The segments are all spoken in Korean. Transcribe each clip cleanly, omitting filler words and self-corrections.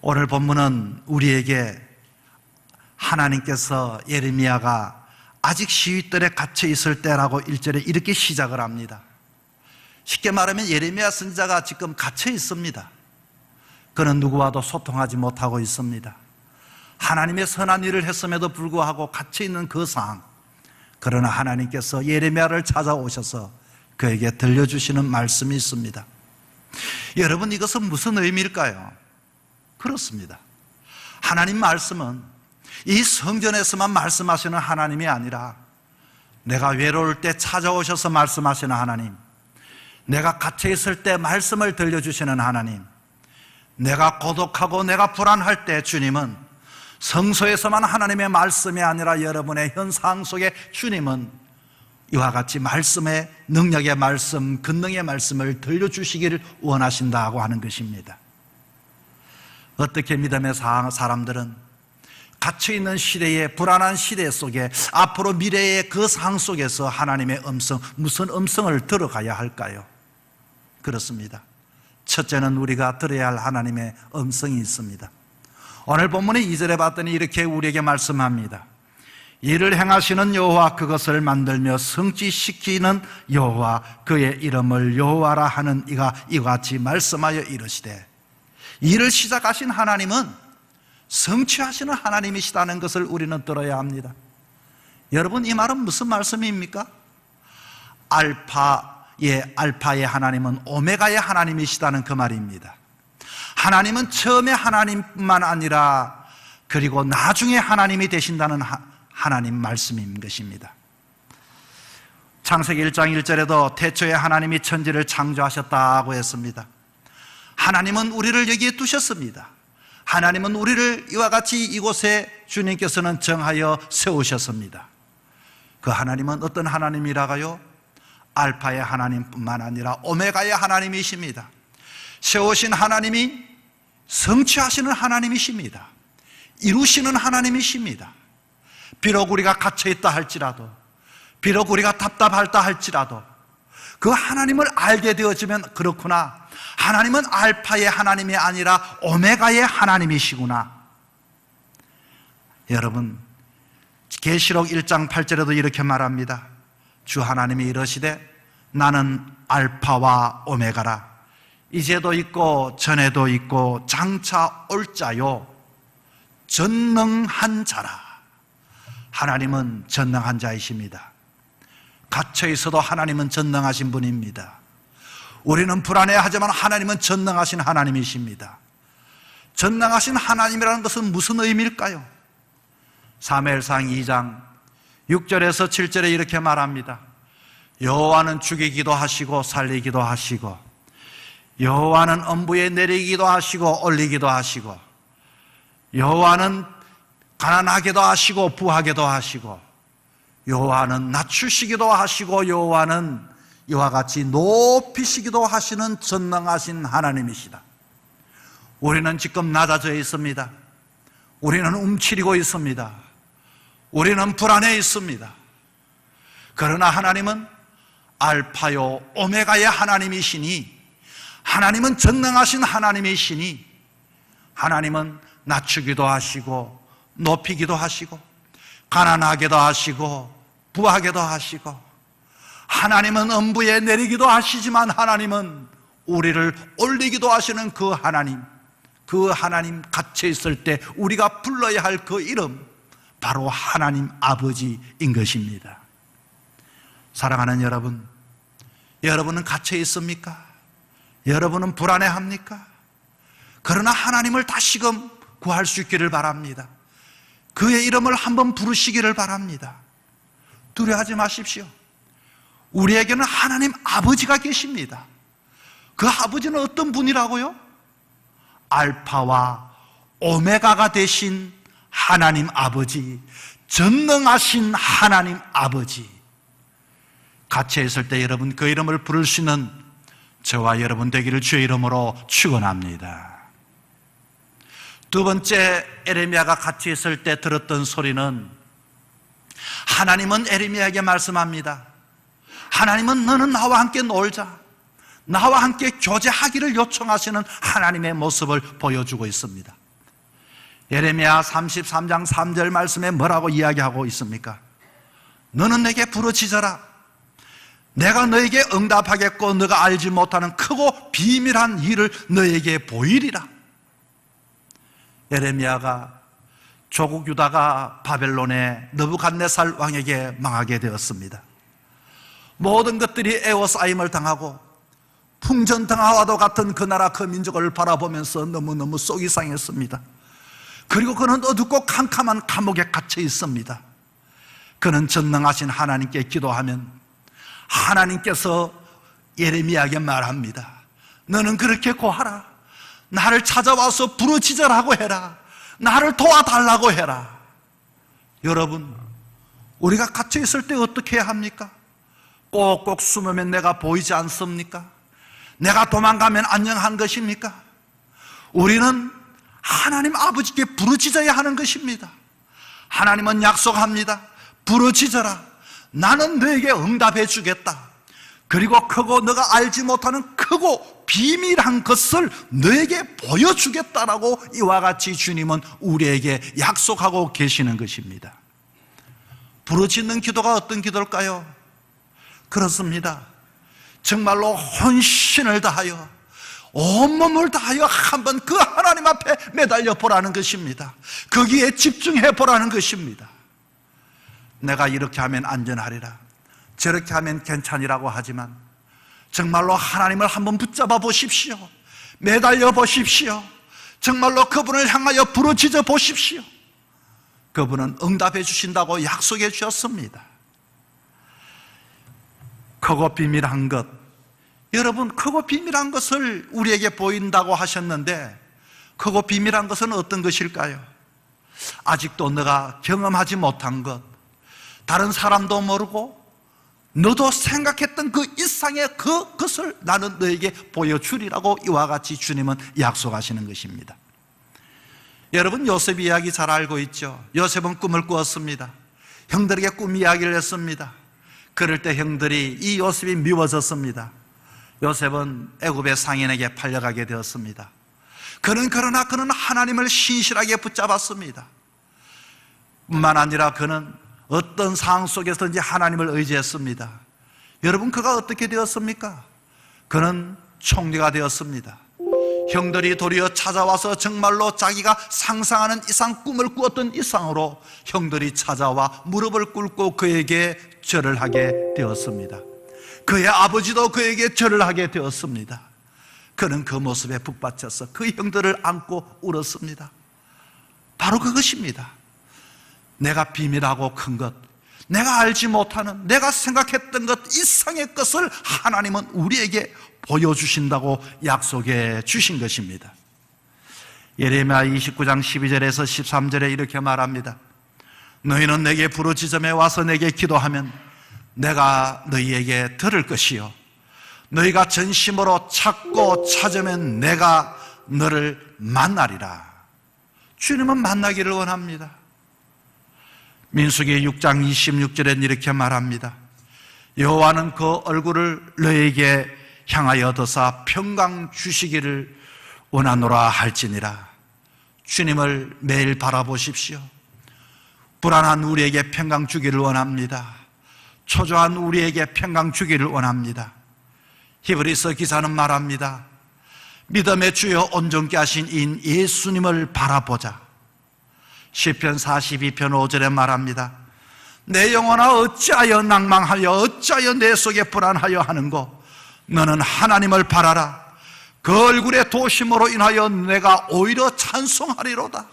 오늘 본문은 우리에게 하나님께서 예레미야가 아직 시위들에 갇혀 있을 때라고 1절에 이렇게 시작을 합니다. 쉽게 말하면 예레미야 선지자가 지금 갇혀 있습니다. 그는 누구와도 소통하지 못하고 있습니다. 하나님의 선한 일을 했음에도 불구하고 갇혀 있는 그 상황, 그러나 하나님께서 예레미야를 찾아오셔서 그에게 들려주시는 말씀이 있습니다. 여러분, 이것은 무슨 의미일까요? 그렇습니다. 하나님 말씀은 이 성전에서만 말씀하시는 하나님이 아니라 내가 외로울 때 찾아오셔서 말씀하시는 하나님, 내가 갇혀있을 때 말씀을 들려주시는 하나님, 내가 고독하고 내가 불안할 때 주님은 성소에서만 하나님의 말씀이 아니라 여러분의 현상 속에 주님은 이와 같이 말씀의 능력의 말씀, 권능의 말씀을 들려주시기를 원하신다고 하는 것입니다. 어떻게 믿음의 사람들은 갇혀있는 시대의 불안한 시대 속에 앞으로 미래의 그 상황 속에서 하나님의 음성, 무슨 음성을 들어가야 할까요? 그렇습니다. 첫째는 우리가 들어야 할 하나님의 음성이 있습니다. 오늘 본문의 2절에 봤더니 이렇게 우리에게 말씀합니다. 이를 행하시는 여호와, 그것을 만들며 성취시키는 여호와, 그의 이름을 여호와라 하는 이가 이와 같이 말씀하여 이르시되, 일을 시작하신 하나님은 성취하시는 하나님이시다는 것을 우리는 들어야 합니다. 여러분, 이 말은 무슨 말씀입니까? 알파의 하나님은 오메가의 하나님이시다는 그 말입니다. 하나님은 처음의 하나님뿐만 아니라 그리고 나중에 하나님이 되신다는 하나님 말씀인 것입니다. 창세기 1장 1절에도 태초에 하나님이 천지를 창조하셨다고 했습니다. 하나님은 우리를 여기에 두셨습니다. 하나님은 우리를 이와 같이 이곳에 주님께서는 정하여 세우셨습니다. 그 하나님은 어떤 하나님이라고요? 알파의 하나님뿐만 아니라 오메가의 하나님이십니다. 세우신 하나님이 성취하시는 하나님이십니다. 이루시는 하나님이십니다. 비록 우리가 갇혀있다 할지라도, 비록 우리가 답답하다 할지라도 그 하나님을 알게 되어지면, 그렇구나, 하나님은 알파의 하나님이 아니라 오메가의 하나님이시구나. 여러분, 계시록 1장 8절에도 이렇게 말합니다. 주 하나님이 이러시되 나는 알파와 오메가라. 이제도 있고 전에도 있고 장차 올 자요 전능한 자라. 하나님은 전능한 자이십니다. 갇혀 있어도 하나님은 전능하신 분입니다. 우리는 불안해하지만 하나님은 전능하신 하나님이십니다. 전능하신 하나님이라는 것은 무슨 의미일까요? 사무엘상 2장 6절에서 7절에 이렇게 말합니다. 여호와는 죽이기도 하시고 살리기도 하시고, 여호와는 엄부에 내리기도 하시고 올리기도 하시고, 여호와는 가난하게도 하시고 부하게도 하시고, 여호와는 낮추시기도 하시고 여호와는 이와 같이 높이시기도 하시는 전능하신 하나님이시다. 우리는 지금 낮아져 있습니다. 우리는 움츠리고 있습니다. 우리는 불안해 있습니다. 그러나 하나님은 알파요 오메가의 하나님이시니, 하나님은 전능하신 하나님이시니, 하나님은 낮추기도 하시고 높이기도 하시고 가난하게도 하시고 부하게도 하시고, 하나님은 음부에 내리기도 하시지만 하나님은 우리를 올리기도 하시는 그 하나님 갇혀 있을 때 우리가 불러야 할 그 이름, 바로 하나님 아버지인 것입니다. 사랑하는 여러분, 여러분은 갇혀 있습니까? 여러분은 불안해합니까? 그러나 하나님을 다시금 구할 수 있기를 바랍니다. 그의 이름을 한번 부르시기를 바랍니다. 두려워하지 마십시오. 우리에게는 하나님 아버지가 계십니다. 그 아버지는 어떤 분이라고요? 알파와 오메가가 되신 하나님 아버지, 전능하신 하나님 아버지. 갇혀 있을 때 여러분 그 이름을 부를 수 있는 저와 여러분 되기를 주의 이름으로 축원합니다. 두 번째, 에레미야가 갇혀 있을 때 들었던 소리는, 하나님은 에레미야에게 말씀합니다. 하나님은 너는 나와 함께 놀자, 나와 함께 교제하기를 요청하시는 하나님의 모습을 보여주고 있습니다. 예레미야 33장 3절 말씀에 뭐라고 이야기하고 있습니까? 너는 내게 부르짖어라. 내가 너에게 응답하겠고 너가 알지 못하는 크고 비밀한 일을 너에게 보이리라. 예레미야가 조국 유다가 바벨론의 느부갓네살 왕에게 망하게 되었습니다. 모든 것들이 에워싸임을 당하고 풍전등화와도 같은 그 나라 그 민족을 바라보면서 너무너무 속이 상했습니다. 그리고 그는 어둡고 캄캄한 감옥에 갇혀 있습니다. 그는 전능하신 하나님께 기도하면 하나님께서 예레미야에게 말합니다. 너는 그렇게 고하라. 나를 찾아와서 부르짖으라고 해라. 나를 도와달라고 해라. 여러분, 우리가 갇혀 있을 때 어떻게 해야 합니까? 꼭꼭 숨으면 내가 보이지 않습니까? 내가 도망가면 안녕한 것입니까? 우리는 하나님 아버지께 부르짖어야 하는 것입니다. 하나님은 약속합니다. 부르짖어라. 나는 너에게 응답해 주겠다. 그리고 크고 너가 알지 못하는 크고 비밀한 것을 너에게 보여주겠다라고 이와 같이 주님은 우리에게 약속하고 계시는 것입니다. 부르짖는 기도가 어떤 기도일까요? 그렇습니다. 정말로 혼신을 다하여 온몸을 다하여 한번 그 하나님 앞에 매달려 보라는 것입니다. 거기에 집중해 보라는 것입니다. 내가 이렇게 하면 안전하리라, 저렇게 하면 괜찮으라고 하지만 정말로 하나님을 한번 붙잡아 보십시오. 매달려 보십시오. 정말로 그분을 향하여 부르짖어 보십시오. 그분은 응답해 주신다고 약속해 주셨습니다. 크고 비밀한 것, 여러분, 크고 비밀한 것을 우리에게 보인다고 하셨는데 크고 비밀한 것은 어떤 것일까요? 아직도 너가 경험하지 못한 것, 다른 사람도 모르고 너도 생각했던 그 이상의 그것을 나는 너에게 보여주리라고 이와 같이 주님은 약속하시는 것입니다. 여러분, 요셉 이야기 잘 알고 있죠? 요셉은 꿈을 꾸었습니다. 형들에게 꿈 이야기를 했습니다. 그럴 때 형들이 이 요셉이 미워졌습니다. 요셉은 애굽의 상인에게 팔려가게 되었습니다. 그러나 그는 하나님을 신실하게 붙잡았습니다. 뿐만 아니라 그는 어떤 상황 속에서든지 하나님을 의지했습니다. 여러분, 그가 어떻게 되었습니까? 그는 총리가 되었습니다. 형들이 도리어 찾아와서 정말로 자기가 상상하는 이상, 꿈을 꾸었던 이상으로 형들이 찾아와 무릎을 꿇고 그에게 절을 하게 되었습니다. 그의 아버지도 그에게 절을 하게 되었습니다. 그는 그 모습에 북받쳐서 그 형들을 안고 울었습니다. 바로 그것입니다. 내가 비밀하고 큰 것, 내가 알지 못하는, 내가 생각했던 것 이상의 것을 하나님은 우리에게 보여주신다고 약속해 주신 것입니다. 예레미야 29장 12절에서 13절에 이렇게 말합니다. 너희는 내게 부르짖음에 와서 내게 기도하면 내가 너희에게 들을 것이요, 너희가 전심으로 찾고 찾으면 내가 너를 만나리라. 주님은 만나기를 원합니다. 민수기 6장 26절엔 이렇게 말합니다. 여호와는 그 얼굴을 너에게 향하여 드사 평강 주시기를 원하노라 할지니라. 주님을 매일 바라보십시오. 불안한 우리에게 평강 주기를 원합니다. 초조한 우리에게 평강 주기를 원합니다. 히브리서 기사는 말합니다. 믿음의 주여 온전케 하신 인 예수님을 바라보자. 시편 42편 5절에 말합니다. 내 영혼아 어찌하여 낭망하여 어찌하여 내 속에 불안하여 하는고, 너는 하나님을 바라라. 그 얼굴의 도심으로 인하여 내가 오히려 찬송하리로다.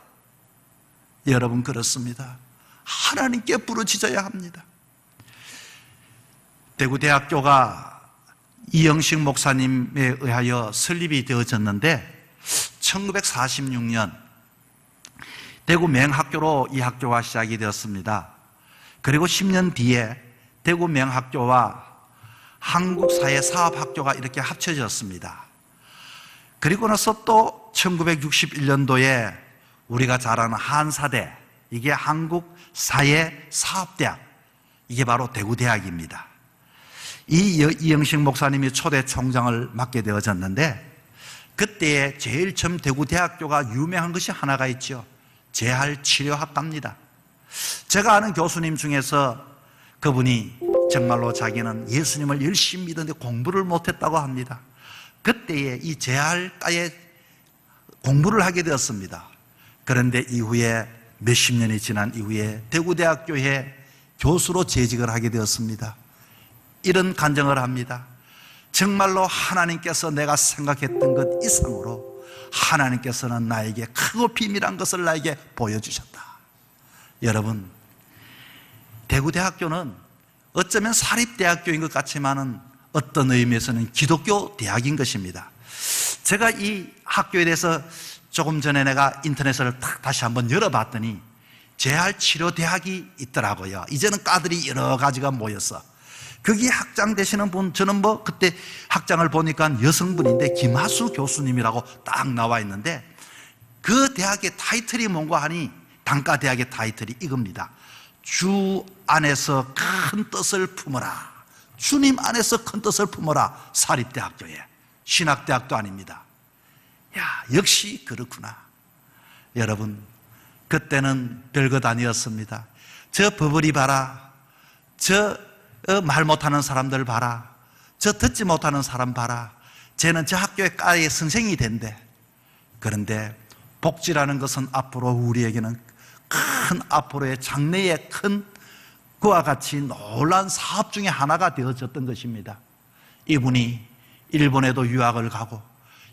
여러분, 그렇습니다. 하나님께 부르짖어야 합니다. 대구대학교가 이영식 목사님에 의하여 설립이 되어졌는데 1946년 대구 맹학교로 이 학교가 시작이 되었습니다. 그리고 10년 뒤에 대구 맹학교와 한국사회사업학교가 이렇게 합쳐졌습니다. 그리고 나서 또 1961년도에 우리가 잘 아는 한사대, 이게 한국사회사업대학, 이게 바로 대구대학입니다. 이영식 목사님이 초대 총장을 맡게 되어졌는데, 그때 제일 처음 대구대학교가 유명한 것이 하나가 있죠. 재활치료학과입니다. 제가 아는 교수님 중에서 그분이 정말로 자기는 예수님을 열심히 믿었는데 공부를 못했다고 합니다. 그때에 이 재활과에 공부를 하게 되었습니다. 그런데 이후에 몇십 년이 지난 이후에 대구대학교에 교수로 재직을 하게 되었습니다. 이런 간증을 합니다. 정말로 하나님께서 내가 생각했던 것 이상으로 하나님께서는 나에게 크고 비밀한 것을 나에게 보여주셨다. 여러분, 대구대학교는 어쩌면 사립대학교인 것 같지만은 어떤 의미에서는 기독교 대학인 것입니다. 제가 이 학교에 대해서 조금 전에 내가 인터넷을 다시 한번 열어봤더니 재활치료대학이 있더라고요. 이제는 과들이 여러 가지가 모여서 거기 학장 되시는 분, 저는 그때 학장을 보니까 여성분인데 김하수 교수님이라고 딱 나와 있는데 그 대학의 타이틀이 뭔가 하니 단과대학의 타이틀이 이겁니다. 주 안에서 큰 뜻을 품어라. 주님 안에서 큰 뜻을 품어라. 사립대학교에. 신학대학도 아닙니다. 야, 역시 그렇구나. 여러분, 그때는 별것 아니었습니다. 저 버버리 봐라. 저 말 못하는 사람들 봐라. 저 듣지 못하는 사람 봐라. 쟤는 저 학교의 과의 선생이 된대. 그런데 복지라는 것은 앞으로 우리에게는 큰 앞으로의 장래의 큰 그와 같이 놀라운 사업 중에 하나가 되어졌던 것입니다. 이분이 일본에도 유학을 가고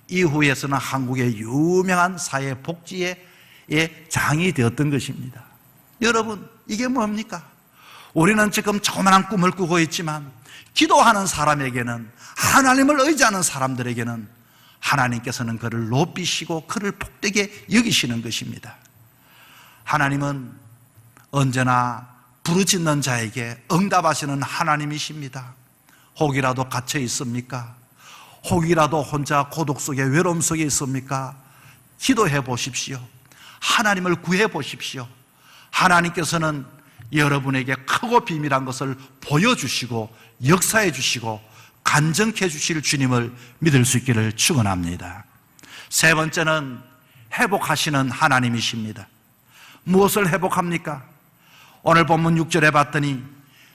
이후에서는 한국의 유명한 사회복지의 장이 되었던 것입니다. 여러분, 이게 뭡니까? 우리는 지금 조그마한 꿈을 꾸고 있지만 기도하는 사람에게는, 하나님을 의지하는 사람들에게는 하나님께서는 그를 높이시고 그를 복되게 여기시는 것입니다. 하나님은 언제나 부르짖는 자에게 응답하시는 하나님이십니다. 혹이라도 갇혀 있습니까? 혹이라도 혼자 고독 속에 외로움 속에 있습니까? 기도해 보십시오. 하나님을 구해 보십시오. 하나님께서는 여러분에게 크고 비밀한 것을 보여주시고 역사해 주시고 간증해 주실 주님을 믿을 수 있기를 축원합니다. 세 번째는 회복하시는 하나님이십니다. 무엇을 회복합니까? 오늘 본문 6절에 봤더니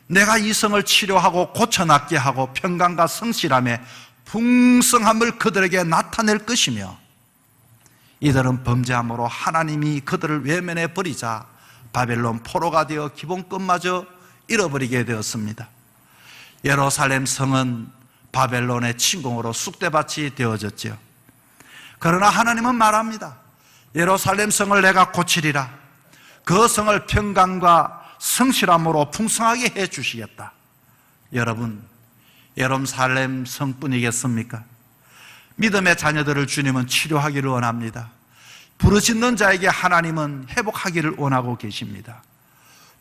내가 이성을 치료하고 고쳐낫게 하고 평강과 성실함에 풍성함을 그들에게 나타낼 것이며 이들은 범죄함으로 하나님이 그들을 외면해 버리자 바벨론 포로가 되어 기본권마저 잃어버리게 되었습니다. 예루살렘 성은 바벨론의 침공으로 쑥대밭이 되어졌죠. 그러나 하나님은 말합니다. 예루살렘 성을 내가 고치리라. 그 성을 평강과 성실함으로 풍성하게 해 주시겠다. 여러분, 예루살렘 성뿐이겠습니까? 믿음의 자녀들을 주님은 치료하기를 원합니다. 부르짖는 자에게 하나님은 회복하기를 원하고 계십니다.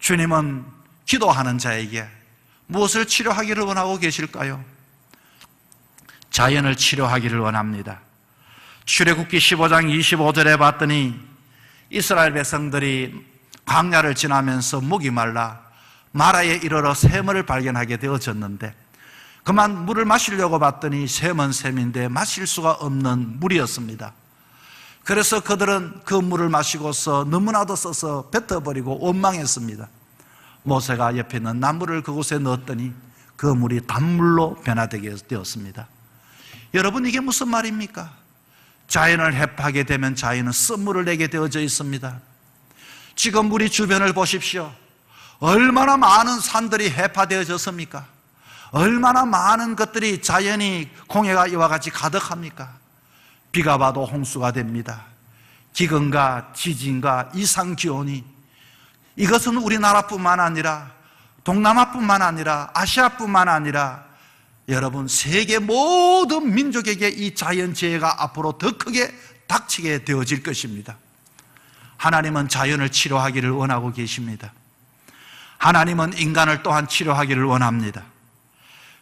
주님은 기도하는 자에게 무엇을 치료하기를 원하고 계실까요? 자연을 치료하기를 원합니다. 출애굽기 15장 25절에 봤더니 이스라엘 백성들이 광야를 지나면서 목이 말라 마라에 이르러 샘을 발견하게 되어졌는데 그만 물을 마시려고 봤더니 샘은 샘인데 마실 수가 없는 물이었습니다. 그래서 그들은 그 물을 마시고서 너무나도 써서 뱉어버리고 원망했습니다. 모세가 옆에 있는 나무를 그곳에 넣었더니 그 물이 단물로 변화되게 되었습니다. 여러분, 이게 무슨 말입니까? 자연을 해파하게 되면 자연은 쓴물을 내게 되어져 있습니다. 지금 우리 주변을 보십시오. 얼마나 많은 산들이 해파되어졌습니까? 얼마나 많은 것들이 자연이 공해가 이와 같이 가득합니까? 비가 와도 홍수가 됩니다. 기근과 지진과 이상기온이, 이것은 우리나라뿐만 아니라 동남아뿐만 아니라 아시아뿐만 아니라 여러분 세계 모든 민족에게 이 자연재해가 앞으로 더 크게 닥치게 되어질 것입니다. 하나님은 자연을 치료하기를 원하고 계십니다. 하나님은 인간을 또한 치료하기를 원합니다.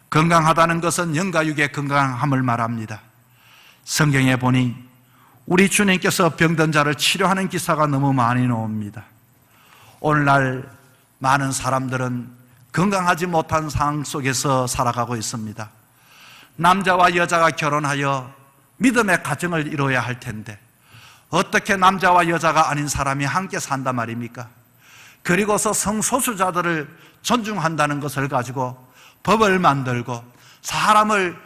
건강하다는 것은 영가육의 건강함을 말합니다. 성경에 보니 우리 주님께서 병든 자를 치료하는 기사가 너무 많이 나옵니다. 오늘날 많은 사람들은 건강하지 못한 상황 속에서 살아가고 있습니다. 남자와 여자가 결혼하여 믿음의 가정을 이루어야 할 텐데 어떻게 남자와 여자가 아닌 사람이 함께 산단 말입니까? 그리고서 성소수자들을 존중한다는 것을 가지고 법을 만들고 사람을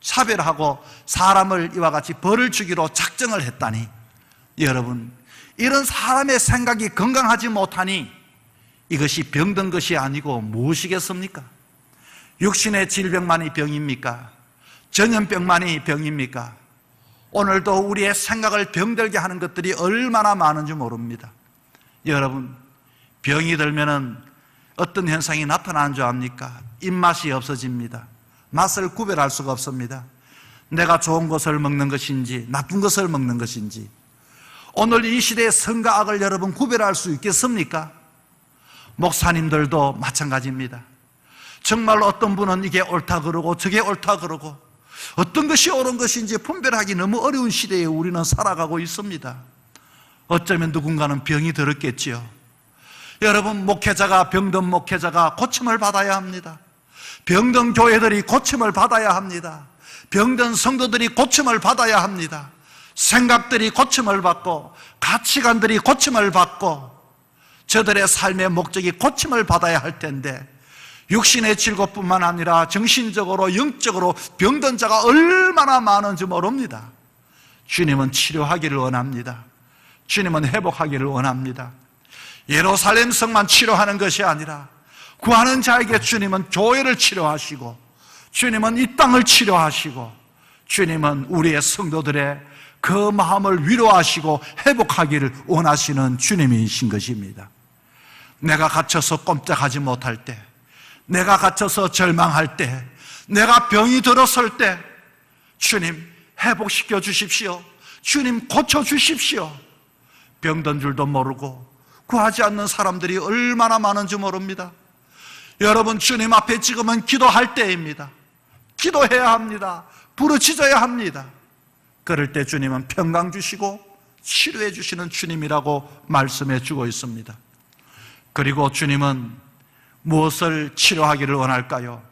차별하고 사람을 이와 같이 벌을 주기로 작정을 했다니, 여러분, 이런 사람의 생각이 건강하지 못하니 이것이 병든 것이 아니고 무엇이겠습니까? 육신의 질병만이 병입니까? 전염병만이 병입니까? 오늘도 우리의 생각을 병들게 하는 것들이 얼마나 많은지 모릅니다. 여러분, 병이 들면은 어떤 현상이 나타나는 줄 압니까? 입맛이 없어집니다. 맛을 구별할 수가 없습니다. 내가 좋은 것을 먹는 것인지 나쁜 것을 먹는 것인지. 오늘 이 시대의 선과 악을 여러분 구별할 수 있겠습니까? 목사님들도 마찬가지입니다. 정말 어떤 분은 이게 옳다 그러고 저게 옳다 그러고 어떤 것이 옳은 것인지 분별하기 너무 어려운 시대에 우리는 살아가고 있습니다. 어쩌면 누군가는 병이 들었겠지요. 여러분, 목회자가, 병든 목회자가 고침을 받아야 합니다. 병든 교회들이 고침을 받아야 합니다. 병든 성도들이 고침을 받아야 합니다. 생각들이 고침을 받고 가치관들이 고침을 받고 저들의 삶의 목적이 고침을 받아야 할 텐데, 육신의 질고뿐만 아니라 정신적으로 영적으로 병든 자가 얼마나 많은지 모릅니다. 주님은 치료하기를 원합니다. 주님은 회복하기를 원합니다. 예루살렘 성만 치료하는 것이 아니라 구하는 자에게 주님은 교회를 치료하시고, 주님은 이 땅을 치료하시고, 주님은 우리의 성도들의 그 마음을 위로하시고 회복하기를 원하시는 주님이신 것입니다. 내가 갇혀서 꼼짝하지 못할 때, 내가 갇혀서 절망할 때, 내가 병이 들었을 때 주님 회복시켜 주십시오. 주님 고쳐 주십시오. 병든 줄도 모르고 구하지 않는 사람들이 얼마나 많은지 모릅니다. 여러분, 주님 앞에 지금은 기도할 때입니다. 기도해야 합니다. 부르짖어야 합니다. 그럴 때 주님은 평강 주시고 치료해 주시는 주님이라고 말씀해 주고 있습니다. 그리고 주님은 무엇을 치료하기를 원할까요?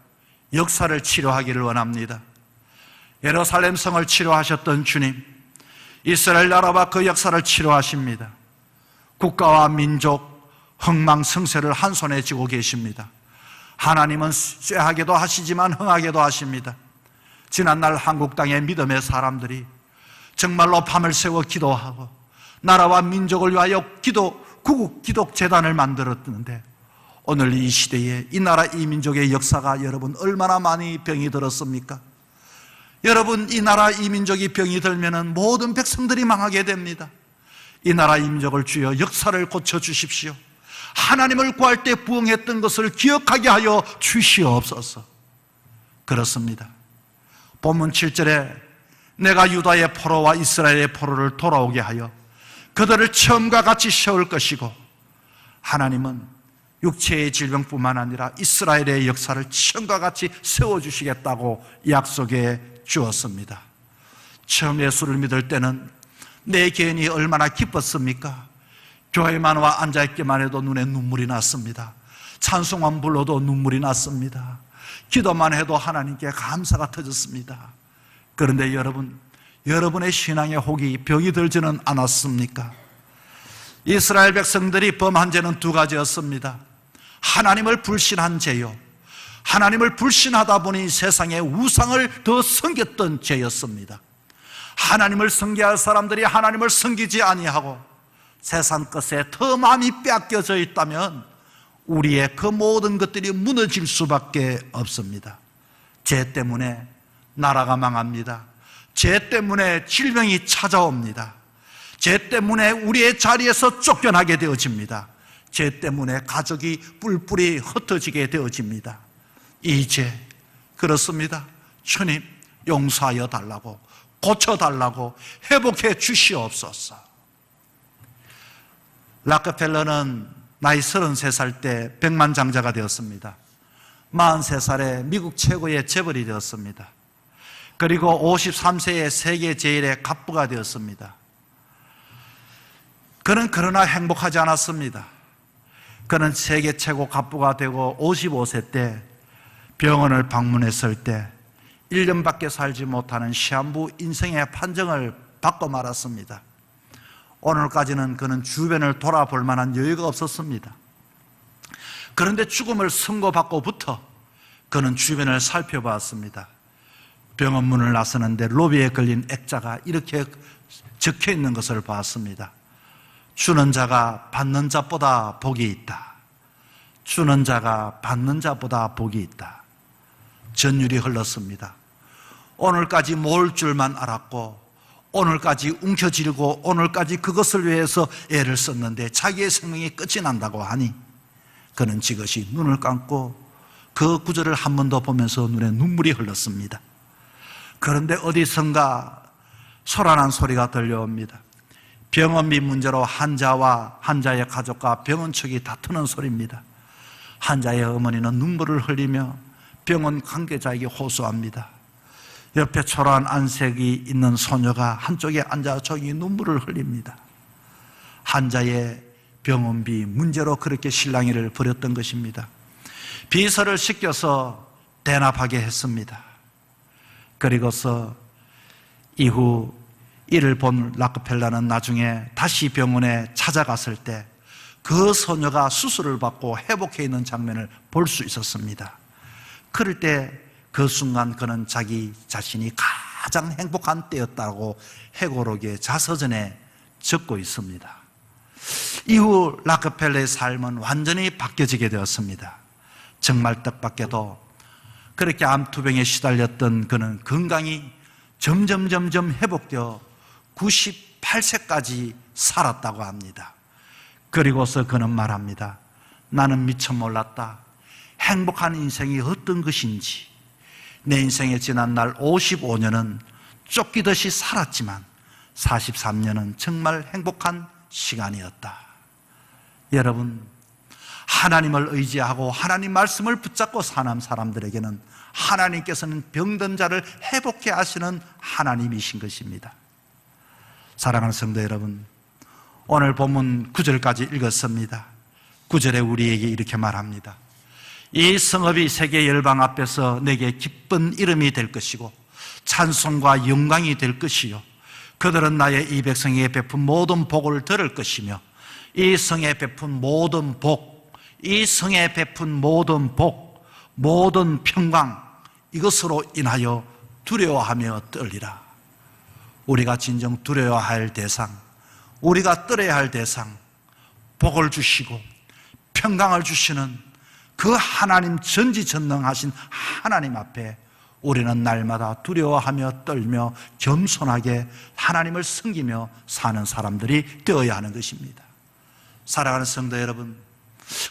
역사를 치료하기를 원합니다. 예루살렘 성을 치료하셨던 주님, 이스라엘 나라와 그 역사를 치료하십니다. 국가와 민족, 흥망성쇠를 한 손에 쥐고 계십니다. 하나님은 쇠하게도 하시지만 흥하게도 하십니다. 지난날 한국 땅의 믿음의 사람들이 정말로 밤을 새워 기도하고 나라와 민족을 위하여 구국 기독재단을 만들었는데, 오늘 이 시대에 이 나라 이 민족의 역사가 여러분 얼마나 많이 병이 들었습니까? 여러분, 이 나라 이 민족이 병이 들면은 모든 백성들이 망하게 됩니다. 이 나라 이 민족을 주여 역사를 고쳐주십시오. 하나님을 구할 때 부응했던 것을 기억하게 하여 주시옵소서. 그렇습니다. 본문 7절에 내가 유다의 포로와 이스라엘의 포로를 돌아오게 하여 그들을 처음과 같이 세울 것이고, 하나님은 육체의 질병뿐만 아니라 이스라엘의 역사를 처음과 같이 세워주시겠다고 약속해 주었습니다. 처음 예수를 믿을 때는 내 개인이 얼마나 기뻤습니까? 교회만 와 앉아있기만 해도 눈에 눈물이 났습니다. 찬송만 불러도 눈물이 났습니다. 기도만 해도 하나님께 감사가 터졌습니다. 그런데 여러분의 신앙의 혹이 병이 들지는 않았습니까? 이스라엘 백성들이 범한 죄는 두 가지였습니다. 하나님을 불신한 죄요, 하나님을 불신하다 보니 세상의 우상을 더 섬겼던 죄였습니다. 하나님을 섬겨야 할 사람들이 하나님을 섬기지 아니하고 세상 것에 더 마음이 빼앗겨져 있다면 우리의 그 모든 것들이 무너질 수밖에 없습니다. 죄 때문에 나라가 망합니다. 죄 때문에 질병이 찾아옵니다. 죄 때문에 우리의 자리에서 쫓겨나게 되어집니다. 죄 때문에 가족이 뿔뿔이 흩어지게 되어집니다. 이 죄, 그렇습니다. 주님 용서하여 달라고, 고쳐달라고, 회복해 주시옵소서. 락커펠러는 나이 33살 때 백만장자가 되었습니다. 43살에 미국 최고의 재벌이 되었습니다. 그리고 53세에 세계 제일의 갑부가 되었습니다. 그는 그러나 행복하지 않았습니다. 그는 세계 최고 갑부가 되고 55세 때 병원을 방문했을 때 1년밖에 살지 못하는 시한부 인생의 판정을 받고 말았습니다. 오늘까지는 그는 주변을 돌아볼 만한 여유가 없었습니다. 그런데 죽음을 선고받고부터 그는 주변을 살펴봤습니다. 병원 문을 나서는데 로비에 걸린 액자가 이렇게 적혀 있는 것을 봤습니다. 주는 자가 받는 자보다 복이 있다. 주는 자가 받는 자보다 복이 있다. 전율이 흘렀습니다. 오늘까지 모을 줄만 알았고, 오늘까지 움켜쥐고, 오늘까지 그것을 위해서 애를 썼는데 자기의 생명이 끝이 난다고 하니 그는 지그시 눈을 감고 그 구절을 한 번 더 보면서 눈에 눈물이 흘렀습니다. 그런데 어디선가 소란한 소리가 들려옵니다. 병원비 문제로 환자와 환자의 가족과 병원 측이 다투는 소리입니다. 환자의 어머니는 눈물을 흘리며 병원 관계자에게 호소합니다. 옆에 초라한 안색이 있는 소녀가 한쪽에 앉아 저기 눈물을 흘립니다. 환자의 병원비 문제로 그렇게 실랑이를 벌였던 것입니다. 비서를 시켜서 대납하게 했습니다. 그리고서 이후 이를 본 락펠러는 나중에 다시 병원에 찾아갔을 때 그 소녀가 수술을 받고 회복해 있는 장면을 볼 수 있었습니다. 그럴 때 그 순간 그는 자기 자신이 가장 행복한 때였다고 회고록의 자서전에 적고 있습니다. 이후 락펠러의 삶은 완전히 바뀌어지게 되었습니다. 정말 뜻밖에도 그렇게 암투병에 시달렸던 그는 건강이 점점 회복되어 98세까지 살았다고 합니다. 그리고서 그는 말합니다. 나는 미처 몰랐다. 행복한 인생이 어떤 것인지. 내 인생에 지난 날 55년은 쫓기듯이 살았지만 43년은 정말 행복한 시간이었다. 여러분, 하나님을 의지하고 하나님 말씀을 붙잡고 사는 사람들에게는 하나님께서는 병든 자를 회복해 하시는 하나님이신 것입니다. 사랑하는 성도 여러분, 오늘 본문 9절까지 읽었습니다. 9절에 우리에게 이렇게 말합니다. 이 성읍이 세계 열방 앞에서 내게 기쁜 이름이 될 것이고 찬송과 영광이 될 것이요, 그들은 나의 이 백성에게 베푼 모든 복을 들을 것이며 이 성에 베푼 모든 복, 이 성에 베푼 모든 복, 모든 평강, 이것으로 인하여 두려워하며 떨리라. 우리가 진정 두려워할 대상, 우리가 떨어야 할 대상, 복을 주시고 평강을 주시는 그 하나님, 전지전능하신 하나님 앞에 우리는 날마다 두려워하며 떨며 겸손하게 하나님을 섬기며 사는 사람들이 되어야 하는 것입니다. 사랑하는 성도 여러분,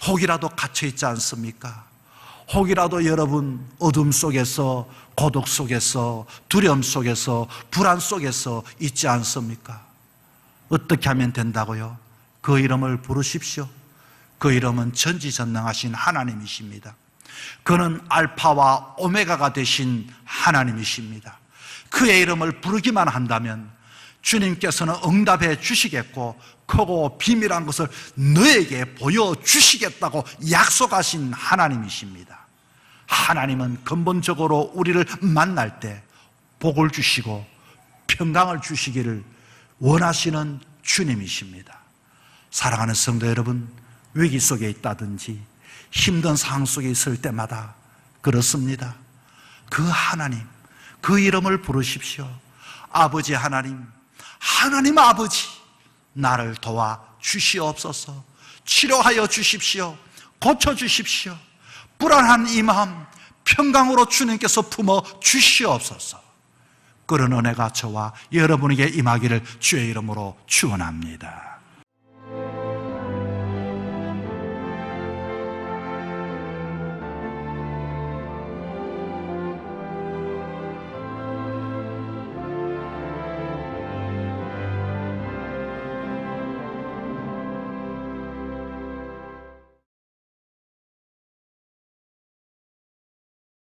혹이라도 갇혀있지 않습니까? 혹이라도 여러분 어둠 속에서, 고독 속에서, 두려움 속에서, 불안 속에서 있지 않습니까? 어떻게 하면 된다고요? 그 이름을 부르십시오. 그 이름은 전지전능하신 하나님이십니다. 그는 알파와 오메가가 되신 하나님이십니다. 그의 이름을 부르기만 한다면 주님께서는 응답해 주시겠고 크고 비밀한 것을 너에게 보여주시겠다고 약속하신 하나님이십니다. 하나님은 근본적으로 우리를 만날 때 복을 주시고 평강을 주시기를 원하시는 주님이십니다. 사랑하는 성도 여러분, 위기 속에 있다든지 힘든 상황 속에 있을 때마다 그렇습니다. 그 하나님, 그 이름을 부르십시오. 아버지 하나님, 하나님 아버지, 나를 도와 주시옵소서. 치료하여 주십시오. 고쳐주십시오. 불안한 이 마음 평강으로 주님께서 품어 주시옵소서. 그런 은혜가 저와 여러분에게 임하기를 주의 이름으로 축원합니다.